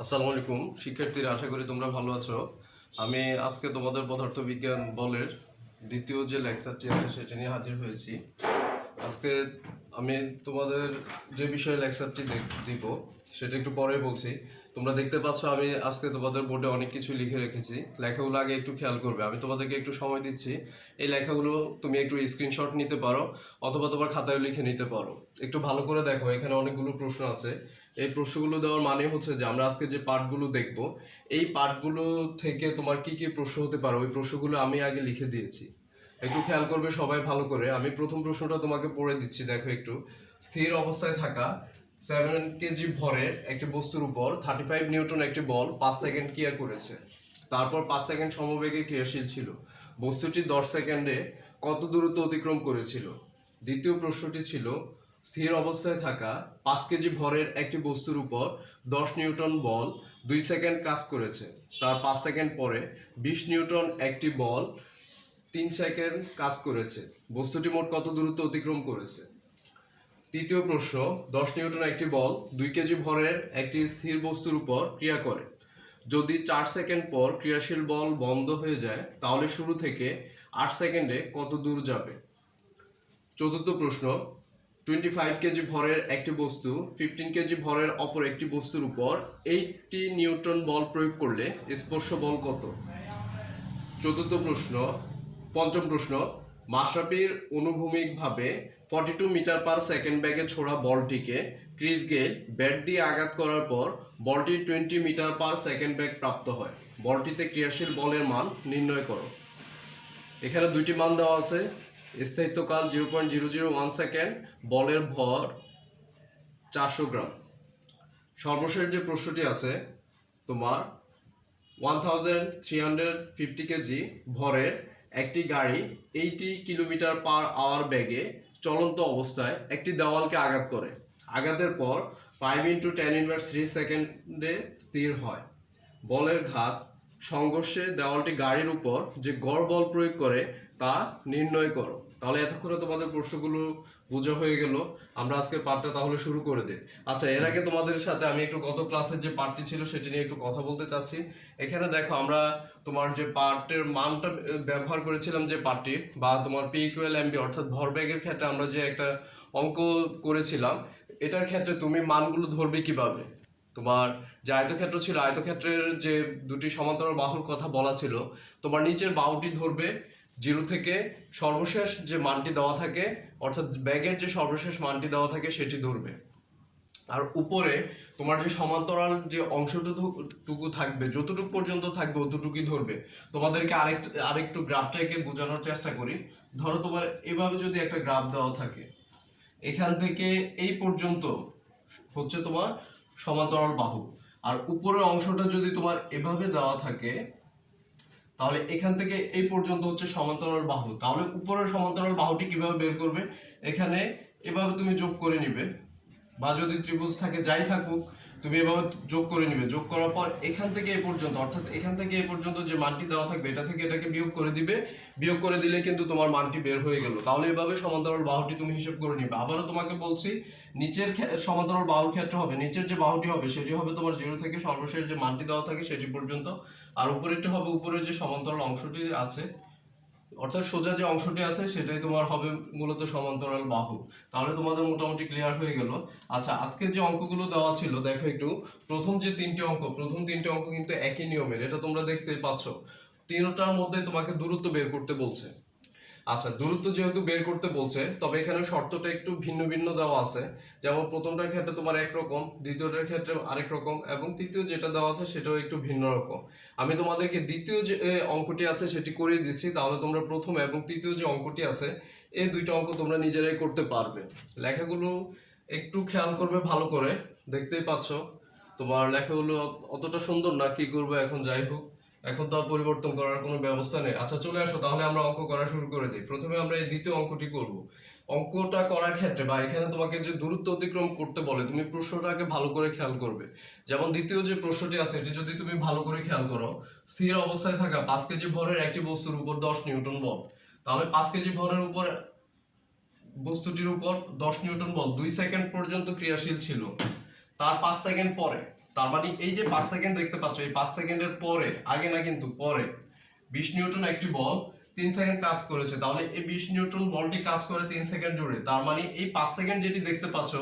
আসসালামু আলাইকুম শিক্ষার্থীরা, আশা করি তোমরা ভালো আছো। আমি আজকে তোমাদের পদার্থবিজ্ঞান বলের দ্বিতীয় যে লেকচারটি আছে সেটা নিয়ে হাজির হয়েছি। আজকে আমি তোমাদের যে বিষয়ে লেকচারটি দিব সেটা একটু পরে বলছি। তোমরা দেখতে পাচ্ছ আমি আজকে তোমাদের বোর্ডে অনেক কিছু লিখে রেখেছি। লেখাগুলো আগে একটু খেয়াল করবে, আমি তোমাদেরকে একটু সময় দিচ্ছি। এই লেখাগুলো তুমি একটু স্ক্রিনশট নিতে পারো অথবা তোমার খাতায় লিখে নিতে পারো। একটু ভালো করে দেখো, এখানে অনেকগুলো প্রশ্ন আছে। এই প্রশ্নগুলো দেওয়ার মানে হচ্ছে যে আমরা আজকে যে পার্টগুলো দেখব, এই পার্টগুলো থেকে তোমার কি কি প্রশ্ন হতে পারে ওই প্রশ্নগুলো আমি আগে লিখে দিয়েছি। একটু খেয়াল করবে সবাই ভালো করে। আমি প্রথম প্রশ্নটা তোমাকে পড়ে দিচ্ছি, দেখো একটু। স্থির অবস্থায় থাকা 7 কেজি ভরের একটি বস্তুর উপর 35 নিউটন একটি বল 5 সেকেন্ড ক্রিয়া করেছে। তারপর 5 সেকেন্ড সমবেগে ক্রিয়াশীল ছিল। বস্তুটি 10 সেকেন্ডে কত দূরত্ব অতিক্রম করেছিল? দ্বিতীয় প্রশ্নটি ছিল, স্থির অবস্থায় থাকা 5 কেজি ভরের একটি বস্তুর উপর 10 নিউটন বল 2 সেকেন্ড কাজ করেছে। তার 5 সেকেন্ড পরে 20 নিউটন একটি বল 3 সেকেন্ড কাজ করেছে। বস্তুটি মোট কত দূরত্ব অতিক্রম করেছে? তৃতীয় প্রশ্ন, 10 নিউটন একটি বল 2 কেজি ভরের একটি স্থির বস্তুর উপর ক্রিয়া করে। যদি 4 সেকেন্ড পর ক্রিয়াশীল বল বন্ধ হয়ে যায় তাহলে শুরু থেকে 8 সেকেন্ডে কত দূর যাবে? চতুর্থ প্রশ্ন, 25 কেজি ভরের একটি বস্তু 15 কেজি ভরের অপর একটি বস্তুর উপর 80 নিউটন বল প্রয়োগ করলে স্পর্শ বল কত? পঞ্চম প্রশ্ন, মাশরাফির অনুভূমিকভাবে 42 মিটার পার সেকেন্ড বেগে ছোড়া বলটিকে ক্রিস গেল ব্যাট দিয়ে আঘাত করার পর বলটি 20 মিটার পার সেকেন্ড বেগ প্রাপ্ত হয়। বলটিতে ক্রিয়াশীল বলের মান নির্ণয় করো। এখানে দুইটি মান দেওয়া আছে। স্থায়িত্বকাল 0.001 সেকেন্ড, বলের ভর 400 গ্রাম। সর্বশেষ যে প্রশ্নটি আছে তোমার, 1350 কেজি ভরের একটি গাড়ি 80 কিলোমিটার পার আওয়ার বেগে চলন্ত অবস্থায় একটি দেওয়ালকে আঘাত করে। আঘাতের পর 5 × 10⁻³ সেকেন্ডে স্থির হয়। বলের ঘাত সংঘর্ষে দেওয়ালটি গাড়ির উপর যে গড় বল প্রয়োগ করে তা নির্ণয় করো। তাহলে এতক্ষণে তোমাদের প্রশ্নগুলো বোঝা হয়ে গেল। আমরা আজকের পার্টটা তাহলে শুরু করে দিই। আচ্ছা, এর আগে তোমাদের সাথে আমি একটু গত ক্লাসের যে পার্টটি ছিল সেটি নিয়ে একটু কথা বলতে চাচ্ছি। এখানে দেখো, আমরা তোমার যে পার্টের মানটা ব্যবহার করেছিলাম, যে পার্টটি বা তোমার P=mv অর্থাৎ ভরবেগের ক্ষেত্রে আমরা যে একটা অঙ্ক করেছিলাম, এটার ক্ষেত্রে তুমি মানগুলো ধরবে কিভাবে? তোমার যে আয়তক্ষেত্র ছিল, আয়তক্ষেত্রের যে দুটি সমান্তরাল বাহুর কথা বলা ছিল, তোমার নিচের বাহুটি ধরবে 0 থেকে সর্বশেষ যে মানটি দেওয়া থাকে, অর্থাৎ ব্যাগের যে সর্বশেষ মানটি দেওয়া থাকে সেটি ধরবে। আর উপরে তোমার যে সমান্তরাল যে অংশটুকু থাকবে, যতটুকু পর্যন্ত থাকবে অতটুকুই ধরবে। তোমাদেরকে আরেকটু গ্রাফটাকে বোঝানোর চেষ্টা করি। ধরো তোমার এভাবে যদি একটা গ্রাফ দেওয়া থাকে, এখান থেকে এই পর্যন্ত হচ্ছে তোমার সমান্তরাল বাহু, আর উপরের অংশটা যদি তোমার এভাবে দেওয়া থাকে তাহলে এখান থেকে এই পর্যন্ত হচ্ছে সমান্তরাল বাহু। তাহলে উপরের সমান্তরাল বাহুটি কিভাবে বের করবে? এখানে এভাবে তুমি যোগ করে নিবে, বা যদি ত্রিভুজ থাকে যাই থাকুক তুমি এভাবে যোগ করে নিবে। যোগ করার পর এখান থেকে এই পর্যন্ত, অর্থাৎ এখান থেকে এই পর্যন্ত যে মানটি দেওয়া থাকবে এটা থেকে এটাকে বিয়োগ করে দিবে। বিয়োগ করে দিলে কিন্তু তোমার মানটি বের হয়ে গেল। তাহলে এভাবে সমান্তরাল বাহুটি তুমি হিসাব করে নিবে। আবারও তোমাকে বলছি, নিচের সমান্তরাল বাহুর ক্ষেত্রে হবে, নিচের যে বাহুটি হবে সেটি হবে তোমার 0 থেকে সর্বশেষ যে মানটি দেওয়া থাকে সেটি পর্যন্ত। আর উপরেরটা হবে উপরের যে সমান্তরাল অংশটি আছে, অর্থাৎ সোজা যে অংশটি আছে সেটাই তোমার হবে মূলত সমান্তরাল বাহু। তাহলে তোমাদের মোটামুটি ক্লিয়ার হয়ে গেল। আচ্ছা, আজকে যে অঙ্কগুলো দেওয়া ছিল দেখো একটু। প্রথম তিনটে অঙ্ক কিন্তু একই নিয়মের, এটা তোমরা দেখতেই পাচ্ছ। তিনটার মধ্যে তোমাকে দূরত্ব বের করতে বলছে। আচ্ছা, দূরত্ব যেহেতু বের করতে বলছে, তবে এখানে শর্তটা একটু ভিন্ন ভিন্ন দেওয়া আছে। যেমন প্রথমটার ক্ষেত্রে তোমার একরকম, দ্বিতীয়টার ক্ষেত্রে আরেক রকম, এবং তৃতীয় যেটা দেওয়া আছে সেটাও একটু ভিন্ন রকম। আমি তোমাদেরকে দ্বিতীয় যে অঙ্কটি আছে সেটি করিয়ে দিচ্ছি, তাহলে তোমরা প্রথম এবং তৃতীয় যে অঙ্কটি আছে এই দুইটা অঙ্ক তোমরা নিজেরাই করতে পারবে। লেখাগুলো একটু খেয়াল করবে ভালো করে, দেখতেই পাচ্ছ তোমার লেখাগুলো অতটা সুন্দর না, কি করবো এখন, যাই হোক এখন তো আর পরিবর্তন করার কোনো ব্যবস্থা নেই। আচ্ছা, চলে আসো তাহলে আমরা অঙ্ক করা শুরু করে দিই। প্রথমে আমরা এই দ্বিতীয় অঙ্কটি করব। অঙ্কটা করার ক্ষেত্রে বা এখানে তোমাকে যে দূরত্ব অতিক্রম করতে বলে, তুমি প্রশ্নটাকে ভালো করে খেয়াল করবে। যেমন দ্বিতীয় যে প্রশ্নটি আছে এটি যদি তুমি ভালো করে খেয়াল করো, স্থির অবস্থায় থাকা 5 কেজি ভরের একটি বস্তুর উপর 10 নিউটন বল। তাহলে 5 কেজি ভরের উপর বস্তুটির উপর 10 নিউটন বল 2 সেকেন্ড পর্যন্ত ক্রিয়াশীল ছিল। তার 5 সেকেন্ড পরে তার মানে এই যে 5 সেকেন্ড দেখতে পাচ্ছ, এই 5 সেকেন্ডের পরে, আগে না কিন্তু পরে 20 নিউটন একটি বল 3 সেকেন্ড কাজ করেছে। তাহলে এই 20 নিউটন বলটি কাজ করে 3 সেকেন্ড জুড়ে। তার মানে এই 5 সেকেন্ড যেটি দেখতে পাচ্ছ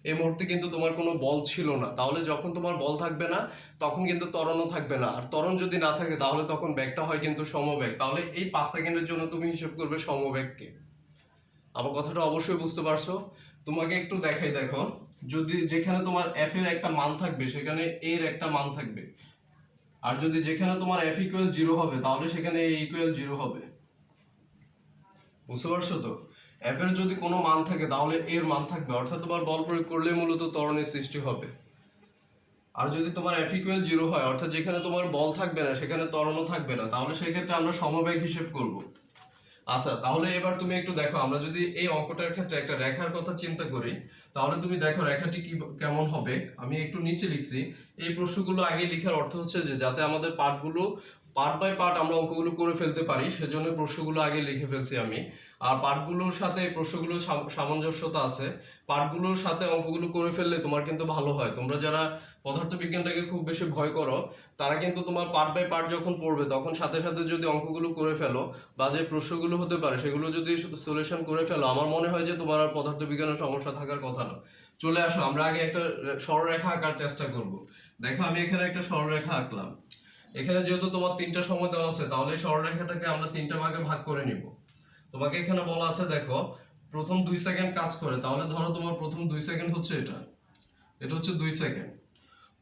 এই মুহূর্তে কিন্তু তোমার কোনো বল ছিল না। তাহলে যখন তোমার বল থাকবে না তখন কিন্তু ত্বরণও থাকবে না। আর ত্বরণ যদি না থাকে তাহলে তখন বেগটা হয় কিন্তু সমবেগ। তাহলে এই 5 সেকেন্ডের জন্য তুমি হিসাব করবে সমবেগকে। আমার কথাটা অবশ্যই বুঝতে পারছো। তোমাকে একটু দেখাই, দেখো, যদি যেখানে তোমার এফ এর একটা মান থাকবে সেখানে এর একটা মান থাকবে, আর যদি যেখানে তোমার এফ ইকুয়াল 0 হবে তাহলে সেখানে এ ইকুয়াল 0 হবে। বুঝতে পারছো তো? এফ এর যদি কোনো মান থাকে তাহলে এর মান থাকবে, অর্থাৎ তোমার বল প্রয়োগ করলে মূলত ত্বরণের সৃষ্টি হবে। আর যদি তোমার এফ ইকুয়াল 0 হয়, অর্থাৎ যেখানে তোমার বল থাকবে না সেখানে ত্বরণও থাকবে না, তাহলে সেক্ষেত্রে আমরা সমবেগ হিসেব করব। আচ্ছা, তাহলে এবার তুমি একটু দেখো, আমরা যদি এই অঙ্কটার ক্ষেত্রে একটা রেখার কথা চিন্তা করি তাহলে তুমি দেখো রেখাটি কি কেমন হবে। আমি একটু নিচে লিখছি। এই প্রশ্নগুলো আগে লেখার অর্থ হচ্ছে যে যাতে আমাদের পার্টগুলো পার্ট বাই পার্ট আমরা অঙ্কগুলো করে ফেলতে পারি, সেজন্য প্রশ্নগুলো আগে লিখে ফেলছি আমি। আর পার্টগুলোর সাথে প্রশ্নগুলোর সামঞ্জস্যতা আছে, পার্টগুলোর সাথে অঙ্কগুলো করে ফেললে তোমার কিন্তু ভালো হয়। তোমরা যারা পদার্থবিজ্ঞানটাকে খুব বেশি ভয় করো তারা কিন্তু তোমার পার্ট বাই পার্ট যখন পড়বে তখন সাথে সাথে যদি অঙ্কগুলো করে ফেলো বা যে প্রশ্নগুলো হতে পারে সেগুলো যদি সলিউশন করে ফেলো, আমার মনে হয় যে তোমার আর পদার্থবিজ্ঞানের সমস্যা থাকার কথা না। চলে আসো, আমরা আগে একটা সরলরেখা আঁকার চেষ্টা করব। দেখো, আমি এখানে একটা সরলরেখা আঁকলাম। এখানে যেহেতু তোমার 3টা সময় দেওয়া আছে তাহলে এই সরলরেখাটাকে আমরা 3টা ভাগে ভাগ করে নিব। তোমাকে এখানে বলা আছে, দেখো, প্রথম 2 সেকেন্ড কাজ করে, তাহলে ধরো তোমার প্রথম 2 সেকেন্ড হচ্ছে এটা, এটা হচ্ছে 2 সেকেন্ড।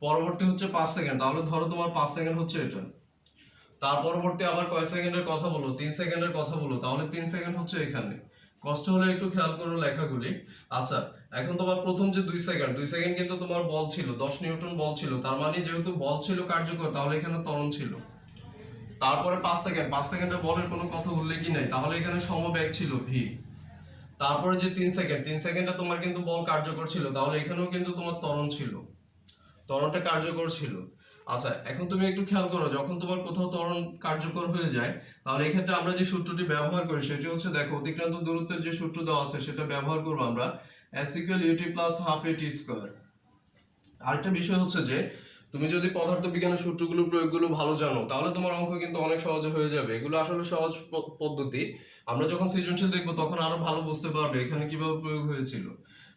পরবর্তী হচ্ছে 5 সেকেন্ড, তাহলে ধরো তোমার 5 সেকেন্ড হচ্ছে এটা। তার পরবর্তী আবার কয় সেকেন্ডের কথা বলো, 3 সেকেন্ডের কথা বলো, তাহলে 3 সেকেন্ড হচ্ছে এখানে। কষ্ট হলে একটু খেয়াল করো লেখাগুলি। আচ্ছা, এখন তোমার প্রথম যে 2 সেকেন্ড, 2 সেকেন্ড কিন্তু তোমার বল ছিল 10 নিউটন বল ছিল, তার মানে যেহেতু বল ছিল কার্যকর তাহলে এখানে ত্বরণ ছিল। তারপরে 5 সেকেন্ড, 5 সেকেন্ডে বলের কোনো কথা উল্লেখই নাই, তাহলে এখানে সমবেগ ছিল ভি। তারপরে যে 3 সেকেন্ড, 3 সেকেন্ডে তোমার কিন্তু বল কার্যকর ছিল, তাহলে এখানেও কিন্তু তোমার ত্বরণ ছিল, ত্বরণটা কার্যকর ছিল। আচ্ছা, এখন তুমি একটু খেয়াল করো, যখন তোমার কোথাও ত্বরণ কার্যকর হয়ে যায় তাহলে এই ক্ষেত্রে আমরা যে সূত্রটি ব্যবহার করি সেটি হচ্ছে, দেখো, অতিক্রান্ত দূরত্বের যে সূত্র দেওয়া আছে সেটা ব্যবহার করব আমরা, s = ut + ½ at²। আরেকটা বিষয় হচ্ছে যে তুমি যদি পদার্থবিজ্ঞানের সূত্রগুলো প্রয়োগগুলো ভালো জানো তাহলে তোমার অঙ্ক কিন্তু অনেক সহজে হয়ে যাবে। এগুলো আসলে সহজ পদ্ধতি। আমরা যখন সৃজনশীল দেখবো তখন আরো ভালো বুঝতে পারবে এখানে কিভাবে প্রয়োগ হয়েছিল।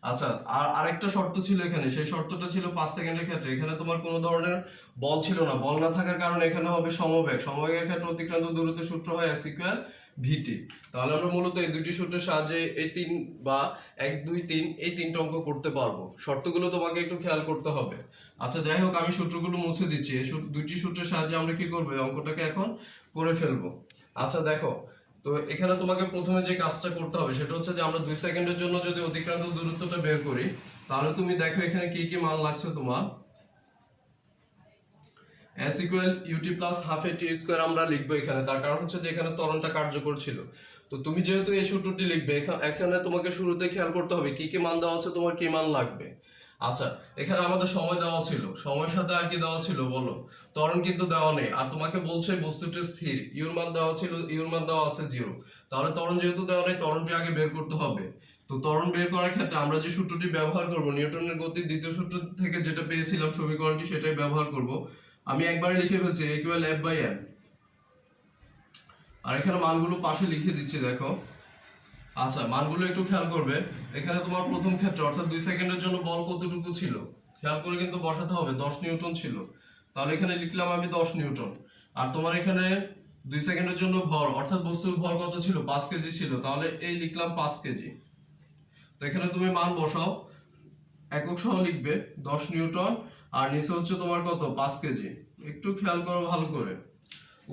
আচ্ছা, আর আরেকটা শর্ত ছিল এখানে, সেই শর্তটা ছিল 5 সেকেন্ডের ক্ষেত্রে এখানে তোমার কোনো ধরনের বল ছিল না। বল না থাকার কারণে এখানে হবে সমবেগ। সমবেগের ক্ষেত্রে অতিক্রান্ত দূরত্বের সূত্র হয় s = vt। তাহলে আমরা মূলত এই দুটি সূত্রের সাহায্যে এই 3 বা 1 2 3 এই 3টা অঙ্ক করতে পারবো। শর্তগুলো তোমাকে একটু খেয়াল করতে হবে। আচ্ছা, যাই হোক, আমি সূত্রগুলো মুছে দিচ্ছি। এই দুইটি সূত্রের সাহায্যে আমরা কি করবো, এই অঙ্কটাকে এখন করে ফেলবো। আচ্ছা, দেখো, তো এখানে তোমাকে প্রথমে যে কাজটা করতে হবে সেটা হচ্ছে যে আমরা 2 সেকেন্ডের জন্য যদি অতিক্রান্ত দূরত্বটা বের করি তাহলে তুমি দেখো এখানে কি কি মান লাগছে তোমার। s = ut + ½ at² আমরা লিখবো এখানে, তার কারণ হচ্ছে যে এখানে ত্বরণটা কার্যকর ছিল। তো তুমি যেহেতু এই সূত্রটি লিখবে এখানে তোমাকে শুরুতে খেয়াল করতে হবে কি কি মান দেওয়া আছে, তোমার কি মান লাগবে। আচ্ছা, এখানে আমাদের সময় দেওয়া ছিল, সময়ের সাথে আর কি দেওয়া ছিল বলো, ত্বরণ কিন্তু দেওয়া নেই। আর তোমাকে বলছে বস্তুটি স্থির, ইউর মান দেওয়া ছিল, ইউর মান দেওয়া আছে 0। তাহলে ত্বরণ যেহেতু দেওয়া নেই ত্বরণটি আগে বের করতে হবে। তো ত্বরণ বের করার ক্ষেত্রে আমরা যে সূত্রটি ব্যবহার করব, নিউটনের গতির দ্বিতীয় সূত্র থেকে যেটা পেয়েছিলাম সমীকরণটি, সেটাই ব্যবহার করব। আমি একবারে লিখে ফেলছি a = F/m। আর এখানে মানগুলো পাশে লিখে দিচ্ছি, দেখো। আচ্ছা, মানগুলো একটু খেয়াল করবে। এখানে তোমার প্রথম ক্ষেত্রে অর্থাৎ 2 সেকেন্ডের জন্য বল কতটুকু ছিল খেয়াল করে কিন্তু বসাতে হবে, 10 নিউটন ছিল। তাহলে এখানে লিখলাম আমি 10 নিউটন। আর তোমার এখানে 2 সেকেন্ডের জন্য ভর অর্থাৎ বস্তুর ভর কত ছিল, 5 কেজি ছিল, তাহলে এই লিখলাম 5 কেজি। তো এখানে তুমি মান বসাও, একক সহ লিখবে 10 নিউটন, আর নিচে হচ্ছে তোমার কত, 5 কেজি। একটু খেয়াল করো ভালো করে,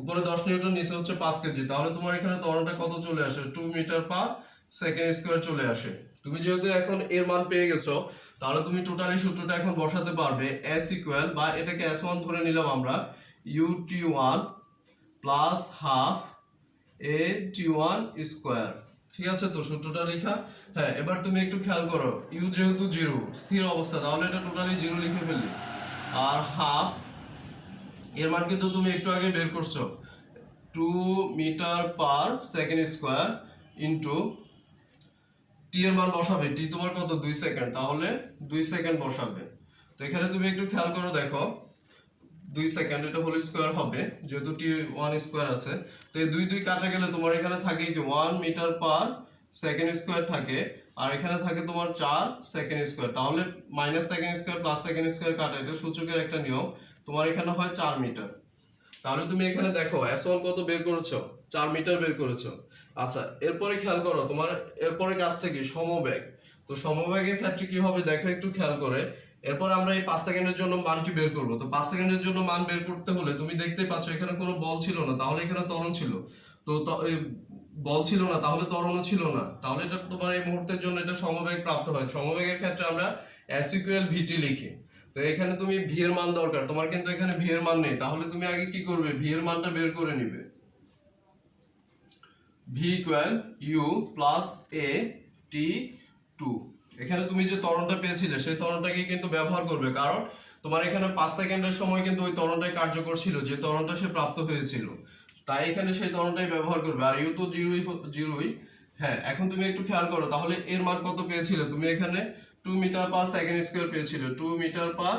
উপরে 10 নিউটন, নিচে হচ্ছে 5 কেজি। তাহলে তোমার এখানে ত্বরণটা কত চলে আসে, 2 মিটার/সেকেন্ড² চলে আসে। তুমি যেহেতু এখন এর মান পেয়ে গেছো তাহলে তুমি টোটালি সূত্রটা এখন বসাতে পারবে। s = বা এটাকে s1 ধরে নিলাম আমরা, ut1 + ½ at1²। ঠিক আছে, তো সূত্রটা লেখা। হ্যাঁ, এবার তুমি একটু খেয়াল করো, u যেহেতু 0 স্থির অবস্থা তাহলে এটা টোটালি 0 লিখে ফেললি। আর ½ এর মান কিন্তু তুমি একটু আগে বের করছো, 2 মিটার/সেকেন্ড² ইন্টু টি এর মান বসাবে, টি তোমার কত, 2 সেকেন্ড, তাহলে 2 সেকেন্ড বসাবে। তো এখানে তুমি একটু খেয়াল করো, দেখো 2 সেকেন্ড, এটা হোল স্কয়ার হবে যেহেতু টি 1 স্কয়ার আছে। তো এই 2 2 কাটা গেলে তোমার এখানে থাকে কি 1 মিটার পার সেকেন্ড স্কয়ার থাকে, আর এখানে থাকে তোমার 4 সেকেন্ড স্কয়ার। তাহলে minus second square plus second square কাটা, এটা সূচকের একটা নিয়ম। তোমার এখানে হয় 4 মিটার। তাহলে তুমি এখানে দেখো S1 কত বের করেছো, 4 মিটার বের করেছো। আচ্ছা, এরপরে খেয়াল করো তোমার এরপরে কাজটা কি, সমবেগ। তো সমবেগের ক্ষেত্রে কি হবে দেখো একটু খেয়াল করে। এরপর আমরা এই 5 সেকেন্ডের জন্য মানটি বের করব। তো 5 সেকেন্ডের জন্য মান বের করতে হলে তুমি দেখতেই পাচ্ছ এখানে কোনো বল ছিল না, তাহলে এখানে ত্বরণ ছিল। তো এই বল ছিল না, তাহলে ত্বরণও ছিল না, তাহলে এটা তোমার এই মুহূর্তের জন্য এটা সমবেগ প্রাপ্ত হয়। সমবেগের ক্ষেত্রে আমরা S ইকুয়াল ভিটি লিখি। তো এখানে তুমি ভি এর মান দরকার, তোমার কিন্তু এখানে ভি এর মান নেই, তাহলে তুমি আগে কি করবে, ভি এর মানটা বের করে নিবে। ভি ইকুয়াল ইউ প্লাস এ টি 2। এখানে তুমি যে ত্বরণটা পেয়েছিলে সেই ত্বরণটাকে কিন্তু ব্যবহার করবে, কারণ তোমার এখানে 5 সেকেন্ডের সময় কিন্তু ওই ত্বরণটাই কার্যকর ছিল, যে ত্বরণটা সে প্রাপ্ত হয়েছিল, তাই এখানে সেই ত্বরণটাই ব্যবহার করবে। আর ইউ তো জিরোই। হ্যাঁ, এখন তুমি একটু খেয়াল করো, তাহলে এর মান কত পেয়েছিলে তুমি এখানে 2 মিটার পার সেকেন্ড স্কয়ার পেয়েছিলে, 2 মিটার পার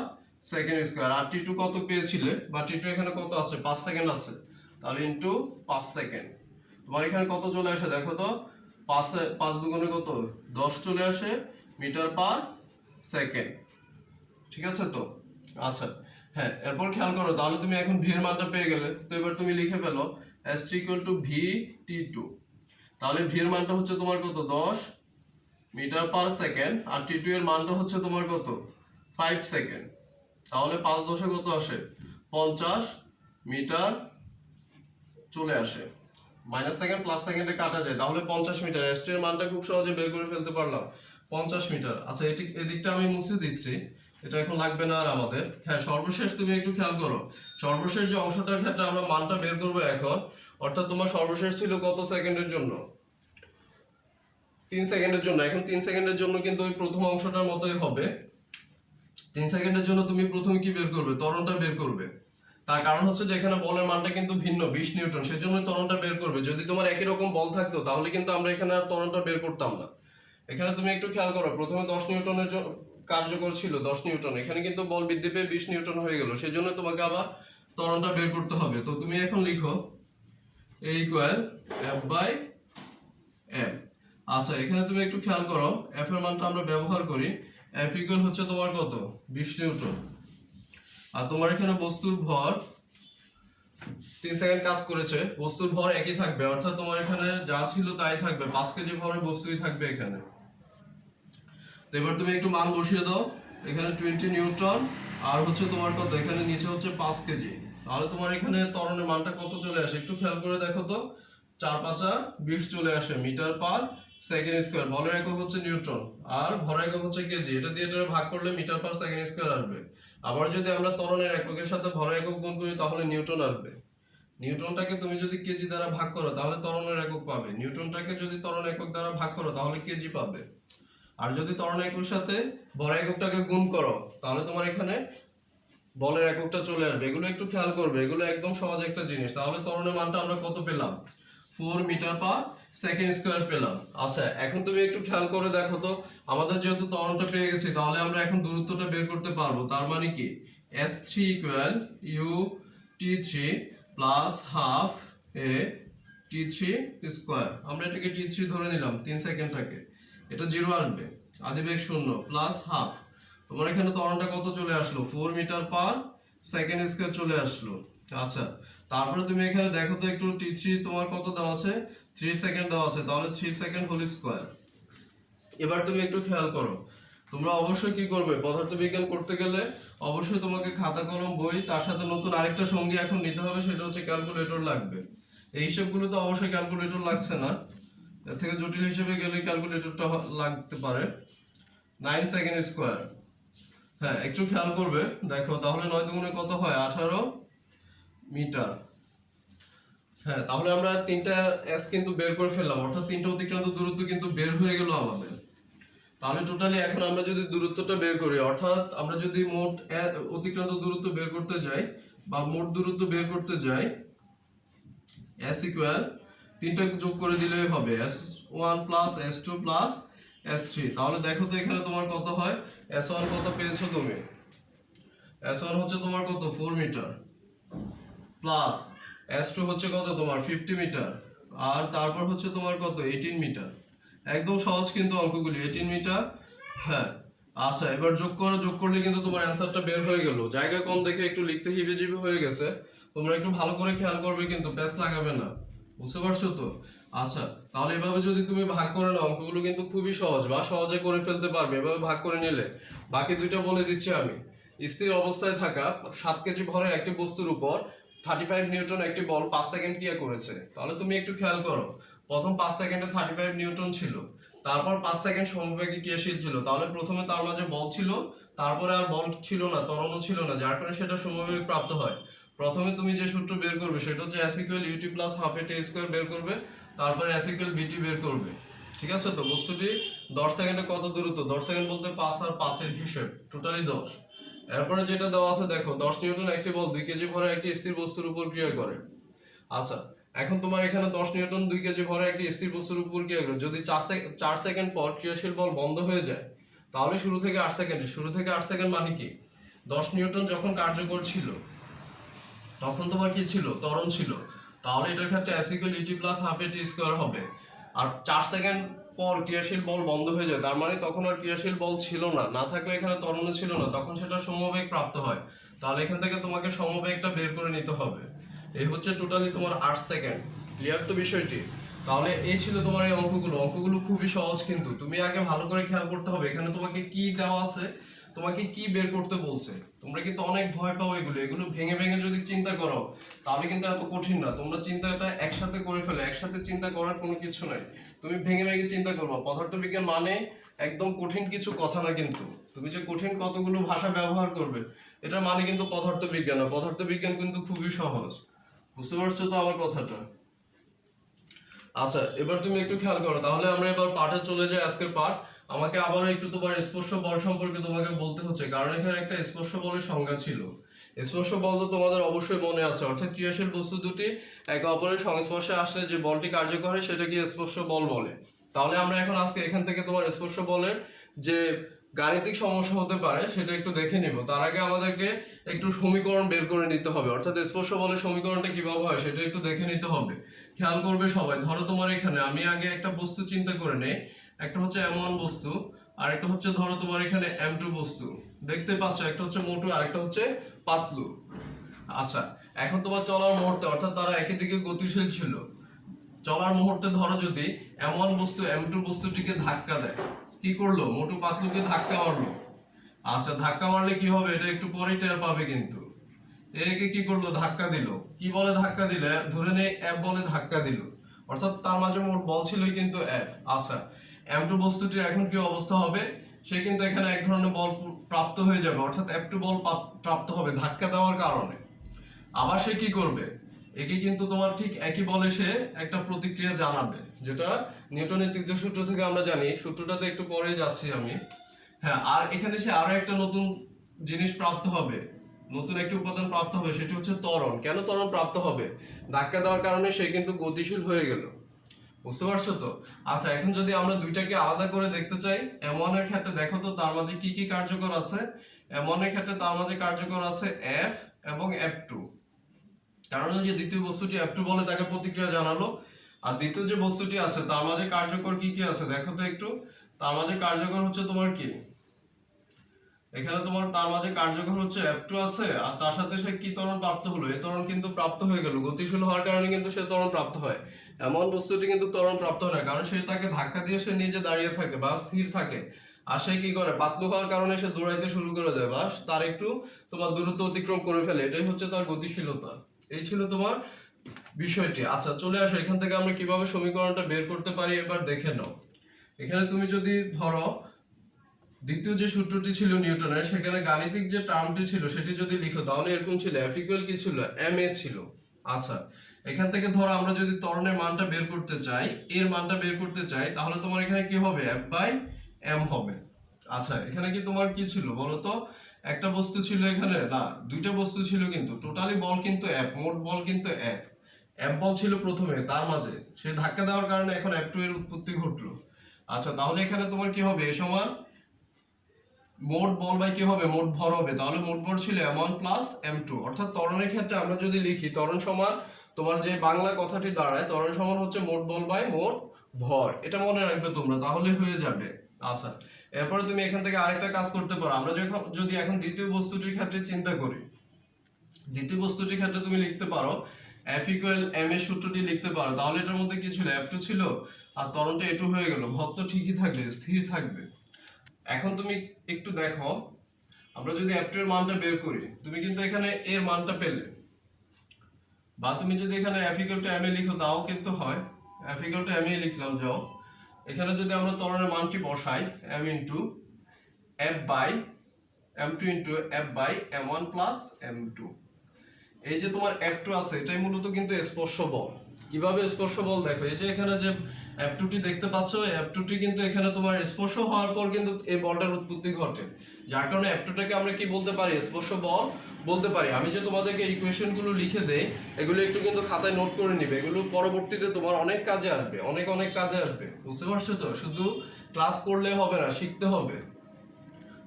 সেকেন্ড স্কয়ার। আর টি2 কত পেয়েছিলে, বা টি2 এখানে কত আছে, 5 সেকেন্ড আছে, তাহলে ইনটু 5 সেকেন্ড। তোমার এখানে কত চলে আসে দেখো তো, 5 দুগুণে কত, 10 চলে আসে মিটার পার সেকেন্ড। ঠিক আছে তো? আচ্ছা, হ্যাঁ, এরপর খেয়াল করো, তাহলে তুমি এখন ভি এর মানটা পেয়ে গেলে। তো এবার তুমি লিখে ফেলো S ইকুয়াল টু ভি টি2। তাহলে ভি এর মানটা হচ্ছে তোমার কত, 10 মিটার পার সেকেন্ড, আর টি2 এর মানটা হচ্ছে তোমার কত, 5 সেকেন্ড। তাহলে 5 10 কত আসে, 50 মিটার চলে আসে। মাইনাস সেকেন্ড প্লাস সেকেন্ডে কাটা যায়, তাহলে 50 মিটার। S2 এর মানটা খুব সহজে বের করে ফেলতে পারলাম, 50 মিটার। আচ্ছা, এদিকটা আমি মুছে দিচ্ছি, এটা এখন লাগবে না আর আমাদের। হ্যাঁ, সর্বশেষ তুমি একটু খেয়াল করো, সর্বশেষ যে অংশটার ক্ষেত্রে আমরা মানটা বের করবো এখন, অর্থাৎ তোমার সর্বশেষ ছিল কত সেকেন্ডের জন্য, 3 সেকেন্ডের জন্য। এখন 3 সেকেন্ডের জন্য কিন্তু ওই প্রথম অংশটার মতোই হবে। 3 সেকেন্ডের জন্য তুমি প্রথমে কি বের করবে, ত্বরণটা বের করবে। তার কারণ হচ্ছে যে এখানে বলের মানটা কিন্তু ভিন্ন, 20 নিউটন, সেজন্য ত্বরণটা বের করবে। যদি তোমার একই রকম বল থাকতো তাহলে কিন্তু আমরা এখানে আর ত্বরণটা বের করতাম না। এখানে তুমি একটু খেয়াল করো, প্রথমে 10 নিউটনের কার্যকর ছিল 10 নিউটন, এখানে কিন্তু বল বৃদ্ধি পেয়ে 20 নিউটন হয়ে গেল, সেজন্য তোমাকে আবার ত্বরণটা বের করতে হবে। তো তুমি এখন লিখো A equal F by M। আচ্ছা, এখানে তুমি একটু খেয়াল করো, F এর মানটা আমরা ব্যবহার করি। F ইকুয়াল হচ্ছে তোমার কত, 20 নিউটন। আর তোমার এখানে বস্তুর ভর 3 সেকেন্ড কাজ করেছে, বস্তুর ভর একই থাকবে, অর্থাৎ তোমার এখানে যা ছিল তাই থাকবে, 5 কেজি ভরের বস্তুই থাকবে এখানে। তো এবার তুমি একটু মান বসিয়ে দাও, এখানে 20 নিউটন, আর হচ্ছে তোমার কত, এখানে নিচে হচ্ছে 5 কেজি। তাহলে তোমার এখানে ত্বরণের মানটা কত চলে আসে, একটু খেয়াল করে দেখো তো, 4 5 20 চলে আসে মিটার পার সেকেন্ড স্কয়ার। বলের একক হচ্ছে নিউটন, আর ভর একক হচ্ছে কেজি। এটা দিয়ে এটা ভাগ করলে মিটার পার সেকেন্ড স্কয়ার আসবে। আবার যদি আমরা ত্বরণের এককের সাথে ভর একক গুণ করি তাহলে নিউটন আসবে। নিউটনটাকে তুমি যদি কেজি দ্বারা ভাগ করো তাহলে ত্বরণের একক পাবে, নিউটনটাকে যদি ত্বরণ একক দ্বারা ভাগ করো তাহলে কেজি পাবে। আর যদি ত্বরণ এককের সাথে ভর এককটাকে গুণ করো তাহলে তোমার এখানে বলের এককটা চলে আসবে। এগুলো একটু খেয়াল করবে, এগুলো একদম সহজ একটা জিনিস। তাহলে ত্বরণের মানটা আমরা কত পেলাম, 4 মিটার পার সেকেন্ড স্কয়ার পেলাম। আচ্ছা, এখন তুমি একটু খেয়াল করে দেখো তো, আমাদের যেহেতু ত্বরণটা পেয়ে গেছি, তাহলে আমরা এখন দূরত্বটা বের করতে পারবো। তার মানে কি, S3 equal u T3 plus half a T3 square. আমরা এটাকে T3 ধরে নিলাম, 3 সেকেন্ডটাকে, এটা 0 আসবে, আদিবেগ 0 প্লাস হাফ। তোমার এখানে ত্বরণটা কত চলে আসলো, 4 মিটার পার সেকেন্ড স্কয়ার চলে আসলো। আচ্ছা, তারপরে তুমি এখানে দেখো তো একটু, T3 তোমার কত দেওয়া আছে, 3 সেকেন্ড দেওয়া আছে, তাহলে 3 সেকেন্ড হোল স্কয়ার। এবার তুমি একটু খেয়াল করো, তোমরা অবশ্যই কি করবে, পদার্থবিজ্ঞান করতে গেলে অবশ্যই তোমাকে খাতা কলম বই, তার সাথে নতুন আরেকটা সঙ্গী এখন নিতে হবে, সেটা হচ্ছে ক্যালকুলেটর লাগবে। এই হিসাবগুলো তো অবশ্যই ক্যালকুলেটর লাগছে না, এর থেকে জটিল হিসেবে গেলে ক্যালকুলেটরটা লাগতে পারে। 9 সেকেন্ড স্কয়ার। হ্যাঁ, একটু খেয়াল করবে, দেখো তাহলে 9 দুগুণে কত হয়, 18 মিটার। হ্যাঁ, তাহলে আমরা 3টা এস কিন্তু বের করে ফেললাম, অর্থাৎ 3টা অতিক্রান্ত দূরত্ব কিন্তু বের হয়ে গেল আমাদের। তাহলে টোটালি এখন আমরা যদি দূরত্বটা বের করি, অর্থাৎ আমরা যদি মোট অতিক্রান্ত দূরত্ব বের করতে যাই বা মোট দূরত্ব বের করতে যাই, S ইকুয়াল 3টা যোগ করে দিলেই হবে, S1 plus S2 plus S3। তাহলে দেখো তো এখানে তোমার কত হয়, S1 কত পেয়েছো তুমি, S1 হচ্ছে তোমার কত 4 মিটার, প্লাস S2 হচ্ছে কত তোমার 50 মিটার, আর তারপর হচ্ছে তোমার কত 18 মিটার। একদম সহজ কিন্তু অঙ্কগুলি, 18 মিটার। হ্যাঁ, আচ্ছা এবার যোগ করো, যোগ করলে কিন্তু তোমার অ্যান্সারটা বের হয়ে গেল। জায়গা কম দেখে একটু লিখতে হিবিজিবি হয়ে গেছে, তোমরা একটু ভালো করে খেয়াল করবে কিন্তু, প্যাচ লাগাবে না, বুঝতে পারছো তো? আচ্ছা, তাহলে এভাবে যদি তুমি ভাগ করে নাও, অঙ্কগুলো কিন্তু খুবই সহজ বা সহজে করে ফেলতে পারবে এভাবে ভাগ করে নিলে। বাকি দুইটা বলে দিচ্ছি আমি। স্থির অবস্থায় থাকা 7 কেজি ভরের একটি বস্তুর উপর 35 নিউটন একটি বল 5 সেকেন্ড ক্রিয়া করেছে। তাহলে তুমি একটু খেয়াল করো, প্রথম 5 সেকেন্ডে 35 নিউটন ছিল, তারপর 5 সেকেন্ড সমবেগে ক্রিয়াশীল ছিল। তাহলে প্রথমে তার মাঝে বল ছিল, তারপরে আর বল ছিল না, ত্বরণও ছিল না, যার কারণে সেটা সমবেগ প্রাপ্ত হয়। প্রথমে তুমি যে সূত্র বের করবে সেটা হচ্ছে S = UT + ½ AT² বের করবে, তারপরে S = BT বের করবে। ঠিক আছে তো? বস্তুটি 10 সেকেন্ডে কত দূরত্ব, 10 সেকেন্ড বলতে 5 আর 5 এর হিসাব, টোটালি 10। এরপরে যেটা দেওয়া আছে দেখো, 10 নিউটন একটি বল 2 কেজি ভরের একটি স্থির বস্তুর উপর ক্রিয়া করে। আচ্ছা, এখন তোমার এখানে 10 নিউটন 2 কেজি ভরের একটি স্থির বস্তুর উপর ক্রিয়া করে, যদি 4 সেকেন্ড পর ক্রিয়াশীল বল বন্ধ হয়ে যায়, তাহলে শুরু থেকে 8 সেকেন্ড, শুরু থেকে 8 সেকেন্ড মানে কি, 10 নিউটন যখন কার্যকর ছিল তখন তোমার কি ছিল, ত্বরণ ছিল। তাহলে এটার ক্ষেত্রে S = UT + ½ AT² হবে। আর 4 সেকেন্ড পর ক্রিয়াশীল বল বন্ধ হয়ে যায়, তার মানে তখন আর ক্রিয়াশীল বল ছিল না, না থাকলে এখানে ত্বরণও ছিল না, তখন সেটা সমবেগ প্রাপ্ত হয়। তাহলে এখান থেকে তোমাকে সমবেগটা বের করে নিতে হবে। এই হচ্ছে টোটালি তোমার 8 সেকেন্ড। ক্লিয়ার তো বিষয়টি? তাহলে এই ছিল তোমার এই অঙ্কগুলো। অঙ্কগুলো খুবই সহজ, কিন্তু তুমি আগে ভালো করে খেয়াল করতে হবে এখানে তোমাকে কি দেওয়া আছে, তোমাকে কি বের করতে বলছে। তোমরা কিন্তু অনেক ভয় পাও এগুলো, এগুলো ভেঙে ভেঙে যদি চিন্তা করো তাহলে কিন্তু এত কঠিন না। তোমরা চিন্তাটা একসাথে করে ফেলে, একসাথে চিন্তা করার কোনো কিছু নাই। তুমি ভেঙে ভেঙে চিন্তা করবা। পদার্থবিজ্ঞান মানে একদম কঠিন কিছু কথা না, কিন্তু তুমি যে কঠিন কতগুলো ভাষা ব্যবহার করবে এটা মানে কিন্তু পদার্থবিজ্ঞান না। পদার্থবিজ্ঞান কিন্তু খুবই সহজ, বুঝতে পারছো তো আমার কথাটা? আচ্ছা, এবার তুমি একটু খেয়াল করো, তাহলে আমরা এবার পাঠে চলে যাই। আজকের পাঠ আমাকে আবার একটু তোমার স্পর্শ বল সম্পর্কে তোমাকে বলতে হচ্ছে, কারণ এখানে একটা স্পর্শ বলের সংজ্ঞা ছিল। স্পর্শ বল তো তোমাদের অবশ্যই মনে আছে, অর্থাৎ ক্রিয়াশীল বস্তু দুটি একে অপরের সংস্পর্শে আসলে যে বলটি কার্যকর হয় সেটাকে স্পর্শ বল বলে। তাহলে আমরা এখন আজকে এখান থেকে তোমার স্পর্শ বলের যে গাণিতিক সমস্যা হতে পারে সেটা একটু দেখে নিব। তার আগে আমাদেরকে একটু সমীকরণ বের করে নিতে হবে, অর্থাৎ স্পর্শ বলের সমীকরণটা কিভাবে হয় সেটা একটু দেখে নিতে হবে। খেয়াল করবে সবাই। ধরো তোমার এখানে আমি আগে একটা বস্তু চিন্তা করে নেই, একটা হচ্ছে M1 বস্তু, আর একটা হচ্ছে ধরো তোমার এখানে M2 বস্তু। দেখতে পাচ্ছ, একটা হচ্ছে মোটু আর একটা হচ্ছে পাতলু। আচ্ছা, এখন তোমার চলার মুহূর্তে, অর্থাৎ তারা একই দিকে গতিশীল ছিল, চলার মুহূর্তে ধরো যদি M1 বস্তু M2 বস্তুটিকে ধাক্কা দেয়, কি করলো, মোটু পাতলুকে ধাক্কা মারলো। আচ্ছা, ধাক্কা মারলে কি হবে এটা একটু পরেই টের পাবে, কিন্তু একে কি করলো, ধাক্কা দিল। কি বলে ধাক্কা দিলে, ধরে নেই F বলে ধাক্কা দিল, অর্থাৎ তার মাঝে মোট বল ছিলই কিন্তু F। আচ্ছা, M2 বস্তুটির এখন কি অবস্থা হবে, সে কিন্তু এখানে এক ধরনের বল প্রাপ্ত হয়ে যাবে, অর্থাৎ F2 বল প্রাপ্ত হবে ধাক্কা দেওয়ার কারণে। আবার সে কি করবে, একে কিন্তু তোমার ঠিক একই বলে সে একটা প্রতিক্রিয়া জানাবে, যেটা নিউটনের তৃতীয় সূত্র থেকে আমরা জানি। সূত্রটাতে একটু পরে যাচ্ছি আমি। হ্যাঁ, আর এখানে সে আরো একটা নতুন জিনিস প্রাপ্ত হবে, নতুন একটি উপাদান প্রাপ্ত হবে, সেটি হচ্ছে ত্বরণ। কেন ত্বরণ প্রাপ্ত হবে, ধাক্কা দেওয়ার কারণে সে কিন্তু গতিশীল হয়ে গেল, বুঝতে পারছো তো? আচ্ছা, এখন যদি আমরা দুইটাকে আলাদা করে দেখতে চাই, M1 এর ক্ষেত্রে দেখো তো তার মাঝে কি কি কার্যকর আছে। M1 এর ক্ষেত্রে তার মাঝে কার্যকর আছে F এবং F2, কারণ যে দ্বিতীয় বস্তুটি F2 বলে তাকে প্রতিক্রিয়া জানালো। আর দ্বিতীয় যে বস্তুটি আছে তার মাঝে কার্যকর কি কি আছে দেখো তো একটু। তার মাঝে কার্যকর হচ্ছে তোমার কি, এখানে তোমার তার মাঝে কার্যকর হচ্ছে F2 আছে, আর তার সাথে সে কি ত্বরণ প্রাপ্ত হলো, এই ত্বরণ কিন্তু প্রাপ্ত হয়ে গেল। গতিশীল হওয়ার কারণে কিন্তু সে ত্বরণ প্রাপ্ত হয়। এমন বস্তুটি কিন্তু ত্বরণ প্রাপ্ত হয় না, কারণ সে তাকে ধাক্কা দিয়ে সে নিজে দাঁড়িয়ে থাকে বা স্থির থাকে। আর সে কি করে, পাতলু হওয়ার কারণে সে দৌড়াইতে শুরু করে দেয় বা তার একটু তোমার দূরত্ব অতিক্রম করে ফেলে, এটাই হচ্ছে তার গতিশীলতা। এই ছিল তোমার বিষয়টি। আচ্ছা, চলে আসো এখান থেকে আমরা কিভাবে সমীকরণটা বের করতে পারি এবার দেখে নাও। এখানে তুমি যদি ধরো দ্বিতীয় যে সূত্রটি ছিল নিউটনের, সেখানে গাণিতিক যে টার্মটি ছিল সেটি যদি লিখো, তাহলে এরকম ছিল F = কি ছিল, ma ছিল। আচ্ছা, এখান থেকে ধরো আমরা যদি ত্বরণের মানটা বের করতে চাই, এর মানটা বের করতে চাই, তাহলে তোমার এখানে কি হবে, F/m হবে। আচ্ছা, এখানে কি তোমার কি ছিল বলো তো, একটা বস্তু ছিল এখানে, না দুইটা বস্তু ছিল, কিন্তু টোটালি বল কিন্তু F, মোট বল কিন্তু F। F বল ছিল প্রথমে, তার মাঝে সে ধাক্কা দেওয়ার কারণে এখন F2 এর উৎপত্তি ঘটলো। আচ্ছা, তাহলে এখানে তোমার কি হবে, এ সমান মোট বল বাই কি হবে, মোট ভর হবে। তাহলে মোট ভর ছিল m1 প্লাস m2। অর্থাৎ ত্বরণের ক্ষেত্রে আমরা যদি লিখি ত্বরণ সমান, তোমার যে বাংলা কথাটি দাঁড়ায় ত্বরণ সমান হচ্ছে মোট বল বাই মোট ভর। এটা মনে রাখবে তোমরা, তাহলে হয়ে যাবে। আচ্ছা, এরপরে তুমি এখান থেকে আরেকটা কাজ করতে পারো। আমরা যদি এখন দ্বিতীয় বস্তুটির ক্ষেত্রে চিন্তা করি, দ্বিতীয় বস্তুটির ক্ষেত্রে তুমি লিখতে পারো F ইকুয়াল m এর সূত্রটি লিখতে পারো। তাহলে এটার মধ্যে কি ছিল, F2 ছিল, আর ত্বরণটা A2 হয়ে গেল। ভর তো ঠিকই থাকবে, স্থির থাকবে। এখন তুমি একটু দেখো, আমরা যদি F2 এর মানটা বের করি, তুমি কিন্তু এখানে এর মানটা পেলে, বা তুমি যদি এখানে F equal to m a লিখো তাও কিন্তু হয়। F equal to m a লিখলাম, যাও এখানে যদি আমরা ত্বরণের মানটি বসাই, m into f by m2 into f by m1 plus m2। এই যে তোমার F2 আছে, এটাই মূলত কিন্তু স্পর্শ বল। কিভাবে স্পর্শ বল দেখো, এই যে এখানে যে F2 টি দেখতে পাচ্ছ, F2 টি কিন্তু এখানে তোমার স্পর্শ হওয়ার পর কিন্তু এই বলটার উৎপত্তি ঘটে, যার কারণে F2 টাকে আমরা কি বলতে পারি, স্পর্শ বল বলতে পারি। আমি যে তোমাদেরকে ইকুয়েশন গুলো লিখে দেই, এগুলো একটু কিন্তু খাতায় নোট করে নিবে, এগুলো পরবর্তীতে তোমার অনেক কাজে আসবে, অনেক অনেক কাজে আসবে। বুঝতে পারছো তো? শুধু ক্লাস করলে হবে না, শিখতে হবে।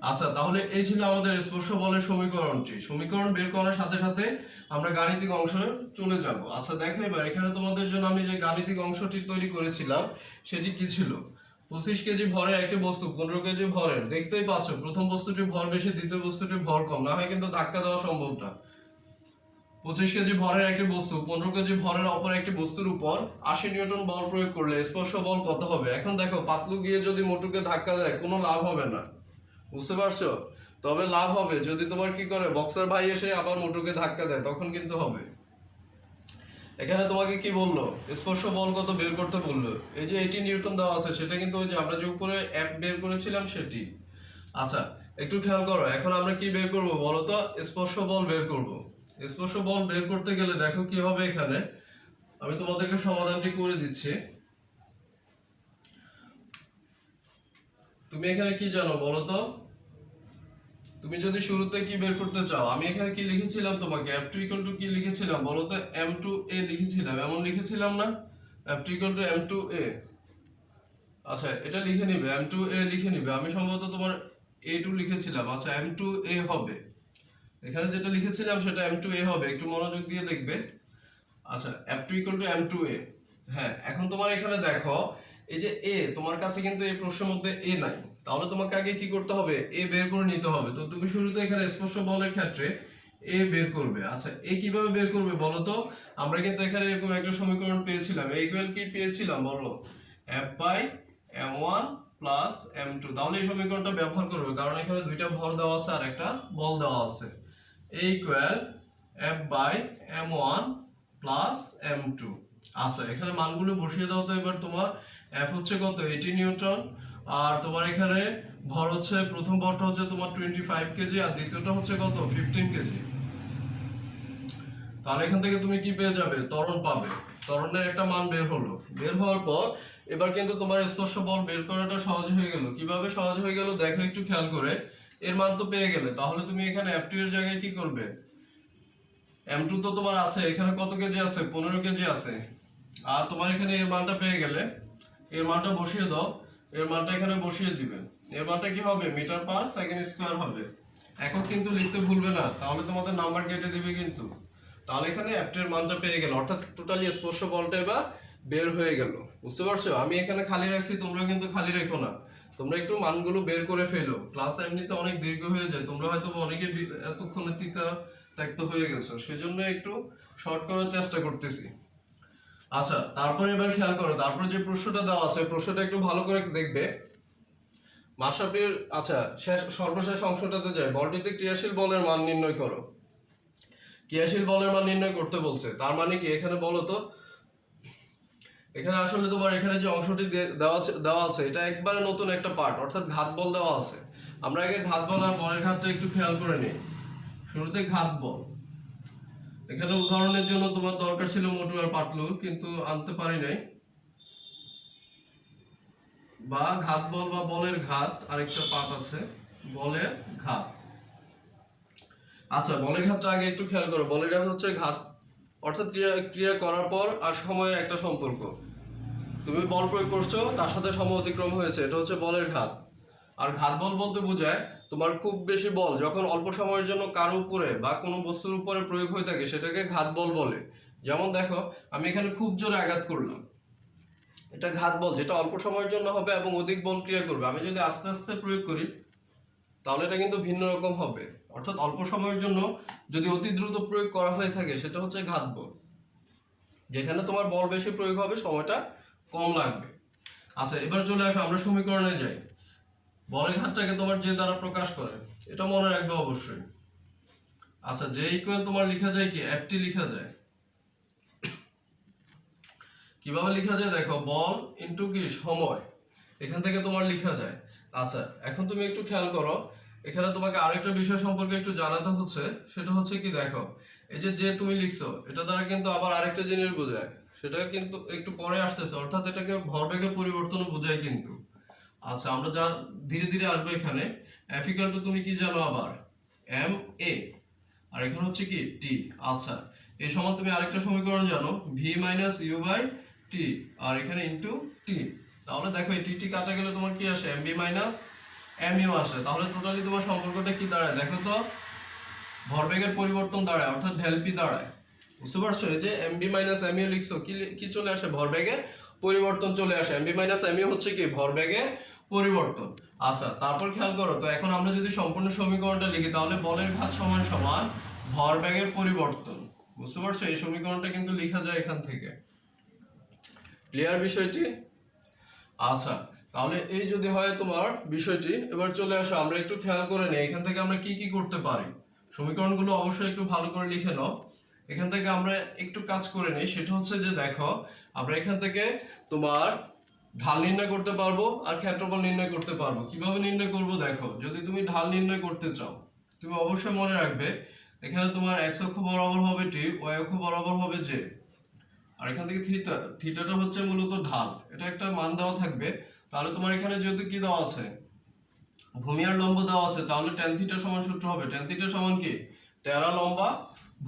আচ্ছা, তাহলে এই ছিল আমাদের স্পর্শ বলের সমীকরণটি। সমীকরণ বের করার সাথে সাথে আমরা গাণিতিক অংশে চলে যাব। আচ্ছা দেখো, এবার এখানে তোমাদের জন্য আমি যে গাণিতিক অংশটি তৈরি করেছিলাম সেটি কি ছিল, 25 কেজি ভরের একটি বস্তু 15 কেজি ভরের। দেখতেই পাচ্ছ প্রথম বস্তুটির ভর বেশি, দ্বিতীয় বস্তুটির ভর কম, না হয় কিন্তু ধাক্কা দেওয়া সম্ভব না। 25 কেজি ভরের একটি বস্তু 15 কেজি ভরের অপর একটি বস্তুর উপর 80 নিউটন বল প্রয়োগ করলে স্পর্শ বল কত হবে? এখন দেখো, পাতলু গিয়ে যদি মোটুকে ধাক্কা দেয় কোনো লাভ হবে না। বুঝতে পারছো? তবে লাভ হবে যদি তোমার কি করে, বক্সার ভাই এসে আবার মোটুকে ধাক্কা দেয়, তখন কিন্তু হবে। এখানে তোমাকে কি বললো, স্পর্শ বল কত বের করতে বললো। এই যে 80 নিউটন দেওয়া আছে, সেটা কিন্তু ওই যে আমরা যে উপরে অ্যাপ বের করেছিলাম সেটি। আচ্ছা, একটু খেয়াল করো, এখন আমরা কি বের করব বলো তো, স্পর্শ বল বের করব। স্পর্শ বল বের করতে গেলে দেখো কি হবে, এখানে আমি তোমাদেরকে সমাধানটি করে দিচ্ছি। তুমি এখানে কি জানো বলো তো, তুমি যদি শুরুতে কি বের করতে চাও, আমি এখানে কি লিখেছিলাম তোমাকে, F2 ইকুয়াল টু কি লিখেছিলাম বলো তো, M2A লিখেছিলাম, এমন লিখেছিলাম না? F2 equal to M2A। আচ্ছা, এটা লিখে নিবে, M2A লিখে নিবে। আমি সম্ভবত তোমার A2 লিখেছিলাম। আচ্ছা, M2A হবে, এখানে যেটা লিখেছিলাম সেটা M2A হবে, একটু মনোযোগ দিয়ে দেখবে। আচ্ছা, F2 ইকুয়াল টু M2A। হ্যাঁ, এখন তোমার এখানে দেখো, এই যে A, তোমার কাছে কিন্তু এই প্রশ্নের মধ্যে A নাই, তাহলে তোমাকে আগে কি করতে হবে, A বের করে নিতে হবে। তো তুমি শুরুতে এখানে স্পর্শ বলের ক্ষেত্রে A বের করবে। আচ্ছা, A কিভাবে বের করবে বলো তো, আমরা কিন্তু এখানে এরকম একটা সমীকরণ পেয়েছিলাম, A ইকুয়াল কি পেয়েছিলাম বলো, F by M1 plus M2। তাহলে এই সমীকরণটা ব্যবহার করবে, কারণ এখানে দুইটা ভর দেওয়া আছে আর একটা বল দেওয়া আছে। A equal F by M1 plus M2। আচ্ছা, এখানে মানগুলো বসিয়ে দাও তো। এবার তোমার F হচ্ছে কত, 80 নিউটন, আর তোমার এখানে ভর হচ্ছে, প্রথম ভরটা হচ্ছে তোমার 25 কেজি, আর দ্বিতীয়টা হচ্ছে কত, 15 কেজি। তাহলে এখান থেকে তুমি কি পেয়ে যাবে, ত্বরণ পাবে। ত্বরণের একটা মান বের হলো। বের হওয়ার পর এবার কিন্তু তোমার স্পর্শ বল বের করাটা সহজ হয়ে গেল। কিভাবে সহজ হয়ে গেল দেখো একটু খেয়াল করে। এর মান তো পেয়ে গেলে, তাহলে তুমি এখানে F2 এর জায়গায় কি করবে, M2 তো তোমার আছে, এখানে কত কেজি আছে, 15 কেজি আছে। আর তোমার এখানে এর মানটা পেয়ে গেলে, এর মানটা বসিয়ে দাও, এর মানটা এখানে বসিয়ে দিবে। এর মানটা কি হবে, মিটার পার সেকেন্ড স্কয়ার হবে। একক কিন্তু লিখতে ভুলবে না, তাহলে তোমাদের নাম্বার কেটে দিবে কিন্তু। তাহলে এখানে F2 এর মানটা পেয়ে গেল, অর্থাৎ টোটালি স্পর্শ বলটা এবার বের হয়ে গেল। বুঝতে পারছো? আমি এখানে খালি রাখছি, তোমরা কিন্তু খালি রেখো না, তোমরা একটু মানগুলো বের করে ফেলো। ক্লাস এমনিতে অনেক দীর্ঘ হয়ে যায়, তোমরা হয়তো অনেকে এতক্ষণে ত্যক্ত হয়ে গেছো, সেজন্য একটু শর্ট করার চেষ্টা করতেছি। আচ্ছা, তারপরে এবার খেয়াল করো, তারপরে যে প্রশ্নটা দেওয়া আছে, প্রশ্নটা একটু ভালো করে দেখবে। মাশরাফির, আচ্ছা সর্বশেষ অংশটাতে যায়, বলটিতে ক্রিয়াশীল বলের মান নির্ণয় করো। ক্রিয়াশীল বলের মান নির্ণয় করতে বলছে, তার মানে কি এখানে বলো তো, এখানে আসলে তোমার এখানে যে অংশটি দেওয়া আছে এটা একবারে নতুন একটা পার্ট, অর্থাৎ ঘাত বল দেওয়া আছে। আমরা আগে ঘাত বল আর বলের ঘাতটা একটু খেয়াল করে নিই। শুরুতে ঘাত বল, এখানে উদাহরণের জন্য তোমার দরকার ছিল মোটু আর পাতলু, কিন্তু আনতে পারি নাই। বা ঘাত বল বা বলের ঘাত, আরেকটা পার্ট আছে বলের ঘাত। আচ্ছা, বলের ঘাতটা আগে একটু খেয়াল করো। বলের ঘাত হচ্ছে ঘাত, অর্থাৎ ক্রিয়া করার পর আর সময়ের একটা সম্পর্ক। তুমি বল প্রয়োগ করছো, তার সাথে সময় অতিক্রম হয়েছে, এটা হচ্ছে বলের ঘাত। আর ঘাত বল বলতে বোঝায় তোমার খুব বেশি বল যখন অল্প সময়ের জন্য কারো উপরে বা কোনো বস্তুর উপরে প্রয়োগ হয়ে থাকে সেটাকে ঘাত বল বলে। যেমন দেখো আমি এখানে খুব জোরে আঘাত করলাম, এটা ঘাত বল, যেটা অল্প সময়ের জন্য হবে এবং অধিক বল ক্রিয়া করবে। আমি যদি আস্তে আস্তে প্রয়োগ করি তাহলে এটা কিন্তু ভিন্ন রকম হবে। অর্থাৎ অল্প সময়ের জন্য যদি অতি দ্রুত প্রয়োগ করা হয়ে থাকে সেটা হচ্ছে ঘাত বল। যেখানে তোমার বল বেশি প্রয়োগ হবে সময়টা কম লাগবে। আচ্ছা, এবার চলে আসো আমরা সমীকরণে যাই। বলের ঘাতটাকে তোমার যে দ্বারা প্রকাশ করে এটা মনে রাখবে অবশ্যই। আচ্ছা, যে ইকুয়াল তোমার লেখা যায় কি এফটি লেখা যায়। কিভাবে লেখা যায় দেখো, বল ইনটু কি সময়, এখান থেকে তোমার লেখা যায়। আচ্ছা, এখন তুমি একটু খেয়াল করো, এখানে তোমাকে আরেকটা বিষয় সম্পর্কে একটু জানাতে হচ্ছে। সেটা হচ্ছে কি দেখো, এই যে তুমি লিখছো এটা দ্বারা কিন্তু আবার আরেকটা জিনিস বোঝায়, সেটা কিন্তু একটু পরে আসতেছে। অর্থাৎ এটাকে ভরবেগের পরিবর্তনও বোঝায় কিন্তু। আচ্ছা, আমরা যা ধীরে ধীরে আসবো এখানে। এফ ইকুয়াল টু তুমি কি জানো আবার এম এ, আর এখানে হচ্ছে কি টি। আচ্ছা, এই সমান তুমি আরেকটা সমীকরণ জানো ভি মাইনাস ইউ বাই টি, আর এখানে ইনটু টি। তাহলে দেখো এই টি টি কাটা গেলে তোমার কি আসে m v minus m u আসে। তাহলে টোটালি তোমার সম্পর্কটা কি দাঁড়ায় দেখো তো, ভরবেগের পরিবর্তন দাঁড়ায়, অর্থাৎ ডেল পি দাঁড়ায়। বুঝতে পারছো? এই যে m v minus m u লিখছো, কি চলে আসে ভরবেগের পরিবর্তন চলে আসে। M v minus m u হচ্ছে কি ভরবেগের পরিবর্তন। আচ্ছা, তারপর খেয়াল করো তো, এখন আমরা যদি সম্পূর্ণ সমীকরণটা লিখি তাহলে বলের ঘাত সমান সমান ভরবেগের পরিবর্তন। বুঝতে পারছো? এই সমীকরণটা কিন্তু লেখা যায় এখান থেকে। ক্লিয়ার বিষয়টি? আচ্ছা, তাহলে এই যদি হয় তোমার বিষয়টি, এবার চলে আসো আমরা একটু খেয়াল করে নিই এখান থেকে আমরা কি কি করতে পারি। সমীকরণগুলো অবশ্যই একটু ভালো করে লিখে নাও। এখান থেকে আমরা একটু কাজ করে নিই, সেটা হচ্ছে যে দেখো আমরা এখান থেকে তোমার ঢাল নির্ণয় করতে পারবো আর ক্ষেত্রফল নির্ণয় করতে পারবো। কিভাবে নির্ণয় করব দেখো, যদি তুমি ঢাল নির্ণয় করতে চাও তুমি অবশ্যই মনে রাখবে এখানে তোমার এক্স অক্ষ বরাবর হবে টি, ওয়াই অক্ষ বরাবর হবে জে, আর এখান থেকে থিটা, থিটাটা হচ্ছে মূলত ঢাল, এটা একটা মান দেওয়া থাকবে। তাহলে তোমার এখানে যেহেতু কি দেওয়া আছে ভূমি আর লম্ব দেওয়া আছে, তাহলে ট্যান থিটা সমান সূত্র হবে ট্যান থিটা সমান কি টেরা লম্বা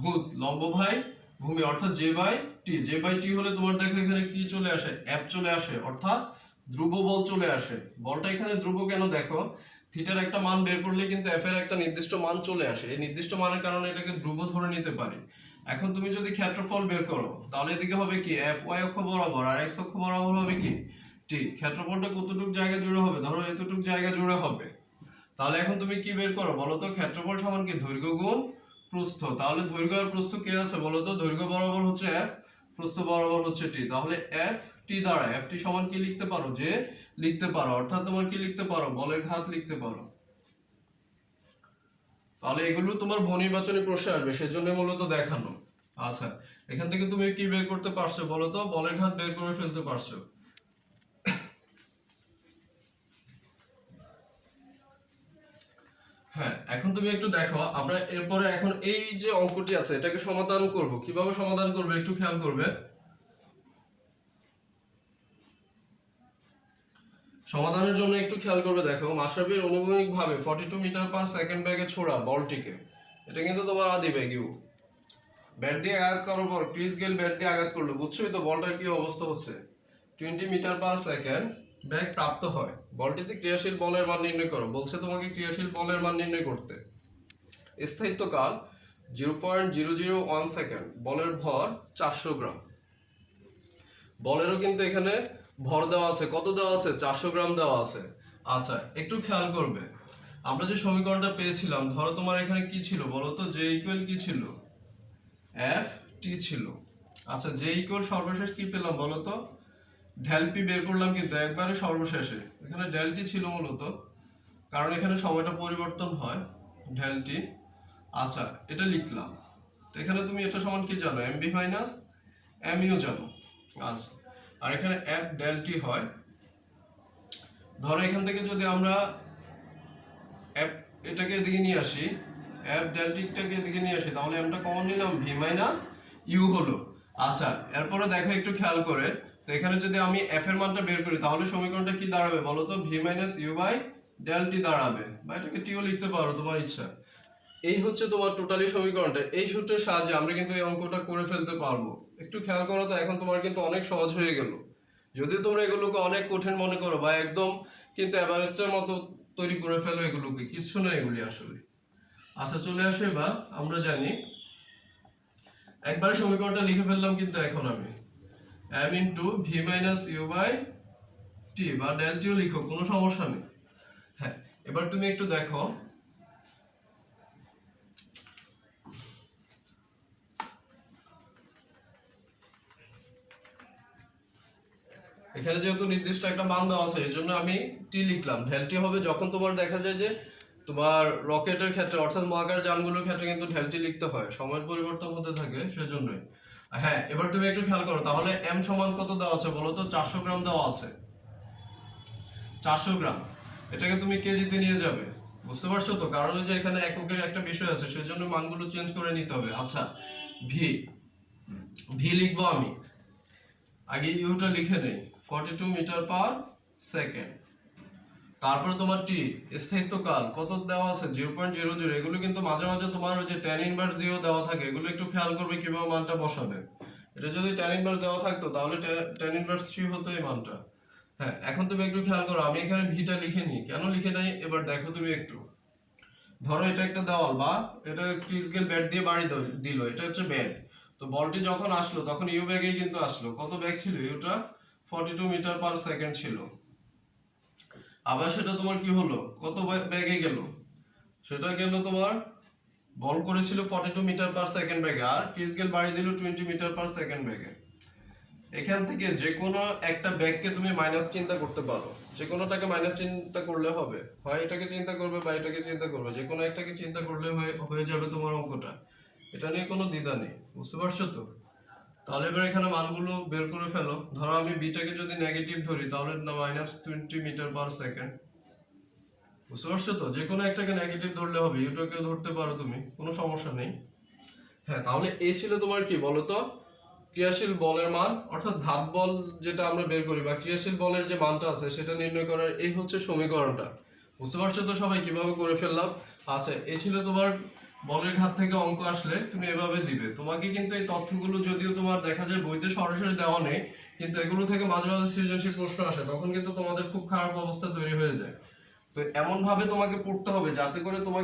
ভূত লম্ব ভাই ভূমি, অর্থাৎ J by T. J by T হলে তোমার দেখো এখানে কি চলে আসে এফ চলে আসে, অর্থাৎ ধ্রুব বল চলে আসে। বলটা এখানে ধ্রুব কেন দেখো, থিটার একটা মান বের করলে কিন্তু এফ এর একটা নির্দিষ্ট মান চলে আসে, এই নির্দিষ্ট মানের কারণে এটাকে ধ্রুব ধরে নিতে পারি। এখন তুমি যদি ক্ষেত্রফল বের করো তাহলে এদিকে হবে কি এফ ওয়াই অক্ষ বরাবর আর এক্স অক্ষ বরাবর হবে কি টি। ক্ষেত্রফলটা কতটুকু জায়গা জুড়ে হবে, ধরো এতটুকু জায়গা জুড়ে হবে। তাহলে এখন তুমি কি বের করো বলো তো, ক্ষেত্রফল সমান কি দৈর্ঘ্য গুণ প্রস্থ। তাহলে দৈর্ঘ্য আর প্রস্থ কে আছে বলো তো, দৈর্ঘ্য বরাবর হচ্ছে এফ, প্রস্থ বরাবর হচ্ছে টি। তাহলে এফ টি দ্বারা এফ টি সমান কি লিখতে পারো, যে লিখতে পারো, অর্থাৎ তোমার কি লিখতে পারো বলের ঘাত লিখতে পারো। তাহলে এগুলো তোমার বহু নির্বাচনী প্রশ্নে আসবে, সেজন্য মূলত দেখানো। আচ্ছা, এখান থেকে তুমি কি বের করতে পারছো বলো তো, বলের ঘাত বের করে ফেলতে পারছো। হ্যাঁ, এখন তুমি একটু দেখো আমরা এরপরে এখন এই যে অঙ্কটি আছে এটাকে সমাধান করব। কিভাবে সমাধান করবে একটু খেয়াল করবে। সমাধানের জন্য একটু খেয়াল করবে, দেখো মাশরাফির অনুভূমিক ভাবে 42 মিটার পার সেকেন্ড বেগে ছোড়া বলটিকে, এটা কিন্তু তোমার আদি বেগ ইউ, ব্যাট দিয়ে আঘাত করার পর ক্রিস গেল ব্যাট দিয়ে আঘাত করলো, বুঝছোই তো বলটার কি অবস্থা হচ্ছে। 20 মিটার পার সেকেন্ড বেগ প্রাপ্ত হয়। বলটিতে ক্রিয়াশীল বলের মান নির্ণয় করো, বলছে তোমাকে ক্রিয়াশীল বলের মান নির্ণয় করতে। স্থায়িত্বকাল 0.001 সেকেন্ড, বলের ভর 400 গ্রাম। বলেরও কিন্তু এখানে ভর দেওয়া আছে, কত দেওয়া আছে 400 গ্রাম দেওয়া আছে। আচ্ছা, একটু খেয়াল করবে আমরা যে সমীকরণটা পেয়েছিলাম, ধরো তোমার এখানে কি ছিল বলো তো, জে ইকুয়াল কি ছিল এফ টি ছিল। আচ্ছা, জে ইকুয়াল সর্বশেষ কি পেলাম বলো তো, ডেল পি বের করলাম কিন্তু একবারে সর্বশেষে, এখানে ডেল টি ছিল মূলত, কারণ এখানে সময়টা পরিবর্তন হয় ডেল টি। আচ্ছা, এটা লিখলাম। তো এখানে তুমি এটা সমান কি জানো m v minus m u জানো। আচ্ছা, আর এখানে এফ ডেল টি হয়। ধরো এখান থেকে যদি আমরা এফ এটাকে এদিকে নিয়ে আসি, এফ ডেল টিটাকে এদিকে নিয়ে আসি, তাহলে এমটা কমন নিলাম ভি মাইনাস ইউ হলো। আচ্ছা, এরপরে দেখো একটু খেয়াল করে, তো এখানে যদি আমি এফ এর মানটা বের করি তাহলে সমীকরণটা কি দাঁড়াবে বলো তো, v minus you by del t দাঁড়াবে, বা এটাকে টিও লিখতে পারো তোমার ইচ্ছা। এই হচ্ছে তোমার টোটালি সমীকরণটা। এই সূত্রের সাহায্যে আমরা কিন্তু এই অঙ্কটা করে ফেলতে পারবো। একটু খেয়াল করো তো, এখন তোমার কিন্তু অনেক সহজ হয়ে গেল। যদি তোমরা এগুলোকে অনেক কঠিন মনে করো বা একদম কিন্তু এভারেস্টের মতো তৈরি করে ফেলো এগুলোকে, কিছু না এগুলি আসলে। আচ্ছা চলে আসো, এবার আমরা জানি একবারে সমীকরণটা লিখে ফেললাম, কিন্তু এখন আমি m into V minus you by T বা ডেল টিও লিখো, কোনো সমস্যা নেই। হ্যাঁ, এবার তুমি একটু দেখো এখানে যেহেতু নির্দিষ্ট একটা মান দেওয়া আছে, এই জন্য আমি টি লিখলাম। ডেল টি হবে যখন তোমার দেখা যায় যে তোমার রকেটের ক্ষেত্রে অর্থাৎ মহাকাশ যানগুলোর ক্ষেত্রে কিন্তু ডেল টি লিখতে হয়, সময়ের পরিবর্তন হতে থাকে, সেজন্যই। হ্যাঁ, এবার তুমি একটু খেয়াল করো, তাহলে এম সমান কত দেওয়া আছে বলো তো? 400 গ্রাম দেওয়া আছে। 400 গ্রাম, এটাকে তুমি কেজিতে নিয়ে যাবে, বুঝতে পারছো তো? কারণ ওই যে এখানে এককের একটা বিষয় আছে, সেজন্য মানগুলো চেঞ্জ করে নিতে হবে। আচ্ছা, ভি ভি লিখবো আমি, আগে ইউটা লিখে নেই, 42 মিটার পার সেকেন্ড। তারপরে তোমার টি স্থায়িত্বকাল কত দেওয়া আছে? 0.00। এগুলো কিন্তু মাঝে মাঝে তোমার ওই যে tan ইনভার্স দিয়েও দেওয়া থাকে, এগুলো একটু খেয়াল করবে কিভাবে মানটা বসাবে। এটা যদি tan ইনভার্স দেওয়া থাকতো তাহলে tan ইনভার্স 3 হতো এই মানটা। হ্যাঁ, এখন তুমি একটু খেয়াল করো, আমি এখানে ভিটা লিখে নিই, কেন লিখে নাই এবার দেখো তুমি একটু। ধরো এটা একটা দেওয়াল, বা এটা একটি স্কেল ব্যাট দিয়ে বাড়ি দিল, এটা হচ্ছে ব্যাট। তো বলটি যখন আসলো তখন ইউ ব্যাগেই কিন্তু আসলো। কত ব্যাগ ছিল? ইউটা 42 মিটার পার সেকেন্ড ছিল। আবার সেটা তোমার কি হলো, কত ব্যাগে গেল? সেটা গেল তোমার, বল করেছিল 42 মিটার পার সেকেন্ড ব্যাগে, আর ক্রিস বাড়ি দিল 20 মিটার পার সেকেন্ড ব্যাগে। এখান থেকে যে কোনো একটা ব্যাগকে তুমি মাইনাস চিন্তা করতে পারো, যে কোনোটাকে মাইনাস চিন্তা করলে হবে, হয় এটাকে চিন্তা করবে বা এটাকে চিন্তা করবে, যে কোনো একটাকে চিন্তা করলে হয়ে যাবে তোমার অঙ্কটা। এটা নিয়ে কোনো দ্বিধা নেই, বুঝতে পারছো তো? তাহলে এবার এখানে মানগুলো বের করে ফেলো। ধরো আমি বিটাকে যদি নেগেটিভ ধরি তাহলে -20 মিটার পার সেকেন্ড, বুঝতে পারছো তো? যে কোনো একটাকে নেগেটিভ ধরলে হবে, ইউটাকেও ধরতে পারো তুমি, কোনো সমস্যা নেই। হ্যাঁ, তাহলে এই ছিল তোমার কি বলতো ক্রিয়াশীল বলের মান, অর্থাৎ ঘাত বল যেটা আমরা বের করি বা ক্রিয়াশীল বলের যে মানটা আছে সেটা নির্ণয় করার এই হচ্ছে সমীকরণটা। বুঝতে পারছো তো সবাই কিভাবে করে ফেললাম? আচ্ছা, এই ছিল তোমার বলের ঘাত থেকে অঙ্ক আসলে তুমি এভাবে দিবে। তোমাকে কিন্তু এই তথ্যগুলো যদিও তোমার দেখা যায় বইতে সরাসরি দেওয়া নেই, কিন্তু এগুলো থেকে মাঝে মাঝে সৃজনশীল প্রশ্ন আসে, তখন কিন্তু তোমাদের খুব খারাপ অবস্থা তৈরি হয়ে যায়। তো এমন ভাবে তোমাকে পড়তে হবে যাতে করে তোমাকে